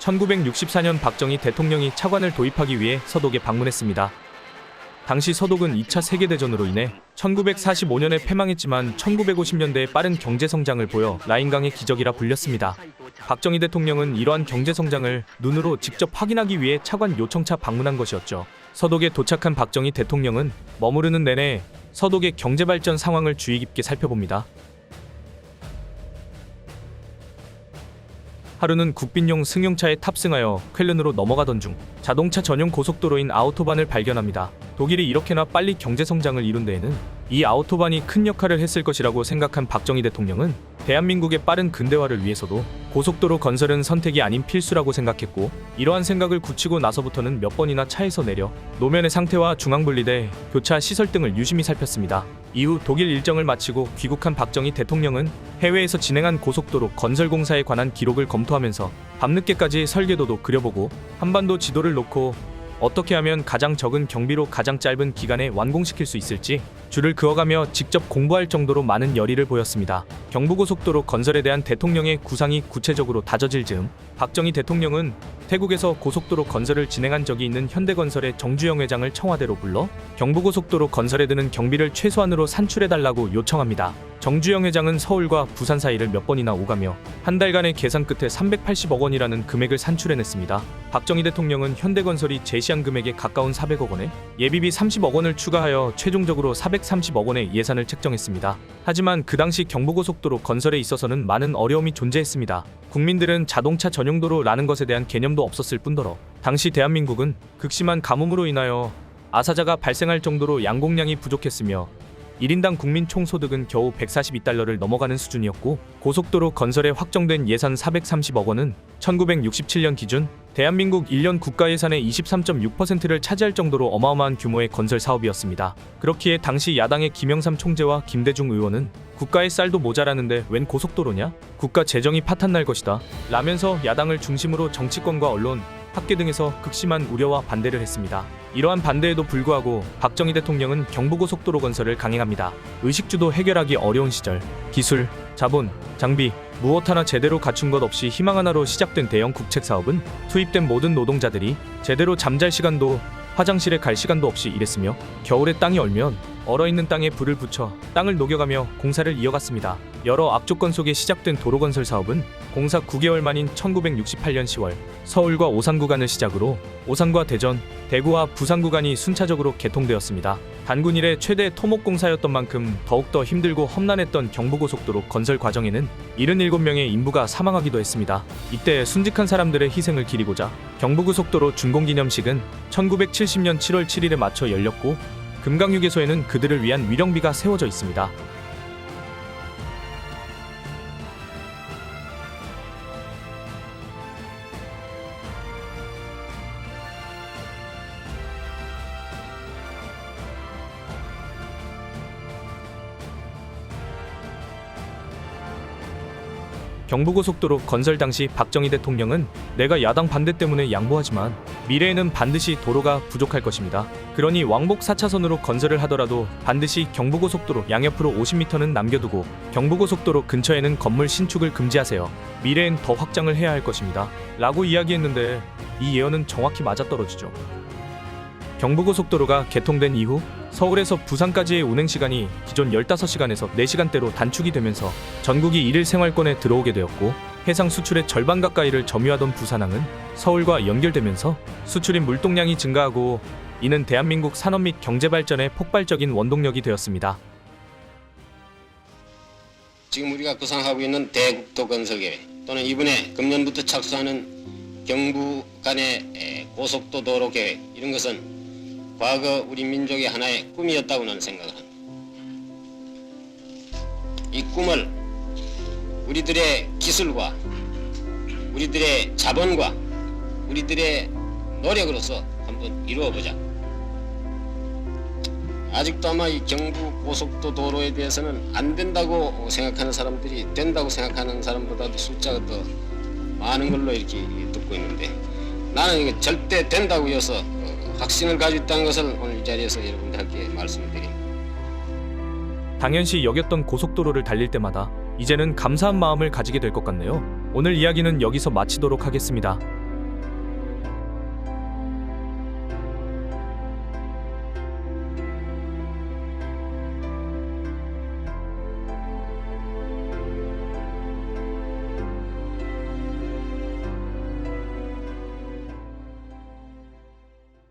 1964년 박정희 대통령이 차관을 도입하기 위해 서독에 방문했습니다. 당시 서독은 2차 세계대전으로 인해 1945년에 패망했지만 1950년대에 빠른 경제성장을 보여 라인강의 기적이라 불렸습니다. 박정희 대통령은 이러한 경제성장을 눈으로 직접 확인하기 위해 차관 요청차 방문한 것이었죠. 서독에 도착한 박정희 대통령은 머무르는 내내 서독의 경제발전 상황을 주의 깊게 살펴봅니다. 하루는 국빈용 승용차에 탑승하여 쾰른으로 넘어가던 중 자동차 전용 고속도로인 아우토반을 발견합니다. 독일이 이렇게나 빨리 경제성장을 이룬 데에는 이 아우토반이 큰 역할을 했을 것이라고 생각한 박정희 대통령은 대한민국의 빠른 근대화를 위해서도 고속도로 건설은 선택이 아닌 필수라고 생각했고, 이러한 생각을 굳히고 나서부터는 몇 번이나 차에서 내려 노면의 상태와 중앙분리대, 교차 시설 등을 유심히 살폈습니다. 이후 독일 일정을 마치고 귀국한 박정희 대통령은 해외에서 진행한 고속도로 건설 공사에 관한 기록을 검토하면서 밤늦게까지 설계도도 그려보고 한반도 지도를 놓고 어떻게 하면 가장 적은 경비로 가장 짧은 기간에 완공시킬 수 있을지 줄을 그어가며 직접 공부할 정도로 많은 열의를 보였습니다. 경부고속도로 건설에 대한 대통령의 구상이 구체적으로 다져질 즈음 박정희 대통령은 태국에서 고속도로 건설을 진행한 적이 있는 현대건설의 정주영 회장을 청와대로 불러 경부고속도로 건설에 드는 경비를 최소한으로 산출해달라고 요청합니다. 정주영 회장은 서울과 부산 사이를 몇 번이나 오가며 한 달간의 계산 끝에 380억 원이라는 금액을 산출해냈습니다. 박정희 대통령은 현대건설이 제시한 금액에 가까운 400억 원에 예비비 30억 원을 추가하여 최종적으로 430억 원의 예산을 책정했습니다. 하지만 그 당시 경부고속도로 건설에 있어서는 많은 어려움이 존재했습니다. 국민들은 자동차 전용도로라는 것에 대한 개념도 없었을 뿐더러 당시 대한민국은 극심한 가뭄으로 인하여 아사자가 발생할 정도로 양곡량이 부족했으며 1인당 국민 총소득은 겨우 142달러를 넘어가는 수준이었고, 고속도로 건설에 확정된 예산 430억 원은 1967년 기준 대한민국 1년 국가예산의 23.6%를 차지할 정도로 어마어마한 규모의 건설 사업이었습니다. 그렇기에 당시 야당의 김영삼 총재와 김대중 의원은 국가의 쌀도 모자라는데 웬 고속도로냐? 국가 재정이 파탄날 것이다 라면서 야당을 중심으로 정치권과 언론, 학계 등에서 극심한 우려와 반대를 했습니다. 이러한 반대에도 불구하고 박정희 대통령은 경부고속도로 건설을 강행합니다. 의식주도 해결하기 어려운 시절, 기술, 자본, 장비, 무엇 하나 제대로 갖춘 것 없이 희망 하나로 시작된 대형 국책사업은 투입된 모든 노동자들이 제대로 잠잘 시간도 화장실에 갈 시간도 없이 일했으며, 겨울에 땅이 얼면 얼어있는 땅에 불을 붙여 땅을 녹여가며 공사를 이어갔습니다. 여러 악조건 속에 시작된 도로건설 사업은 공사 9개월 만인 1968년 10월 서울과 오산 구간을 시작으로 오산과 대전, 대구와 부산 구간이 순차적으로 개통되었습니다. 단군 이래 최대 토목공사였던 만큼 더욱더 힘들고 험난했던 경부고속도로 건설 과정에는 77명의 인부가 사망하기도 했습니다. 이때 순직한 사람들의 희생을 기리고자 경부고속도로 준공기념식은 1970년 7월 7일에 맞춰 열렸고, 금강휴게소에는 그들을 위한 위령비가 세워져 있습니다. 경부고속도로 건설 당시 박정희 대통령은 내가 야당 반대 때문에 양보하지만 미래에는 반드시 도로가 부족할 것입니다. 그러니 왕복 4차선으로 건설을 하더라도 반드시 경부고속도로 양옆으로 50m는 남겨두고 경부고속도로 근처에는 건물 신축을 금지하세요. 미래엔 더 확장을 해야 할 것입니다. 라고 이야기했는데 이 예언은 정확히 맞아떨어지죠. 경부고속도로가 개통된 이후 서울에서 부산까지의 운행시간이 기존 15시간에서 4시간대로 단축이 되면서 전국이 1일 생활권에 들어오게 되었고, 해상 수출의 절반 가까이를 점유하던 부산항은 서울과 연결되면서 수출인 물동량이 증가하고, 이는 대한민국 산업 및 경제 발전의 폭발적인 원동력이 되었습니다. 지금 우리가 구상하고 있는 대국도 건설 계획, 또는 이번에 금년부터 착수하는 경부 간의 고속도 도로 계획, 이런 것은 과거 우리 민족의 하나의 꿈이었다고 나는 생각을 합니다. 이 꿈을 우리들의 기술과 우리들의 자본과 우리들의 노력으로서 한번 이루어보자. 아직도 아마 이 경부 고속도 도로에 대해서는 안 된다고 생각하는 사람들이 된다고 생각하는 사람보다도 숫자가 더 많은 걸로 이렇게 듣고 있는데, 나는 이거 절대 된다고 해서 확신을 가지고 있다는 것을 오늘 이 자리에서 여러분들께 말씀드립니다. 당연시 여겼던 고속도로를 달릴 때마다 이제는 감사한 마음을 가지게 될 것 같네요. 오늘 이야기는 여기서 마치도록 하겠습니다.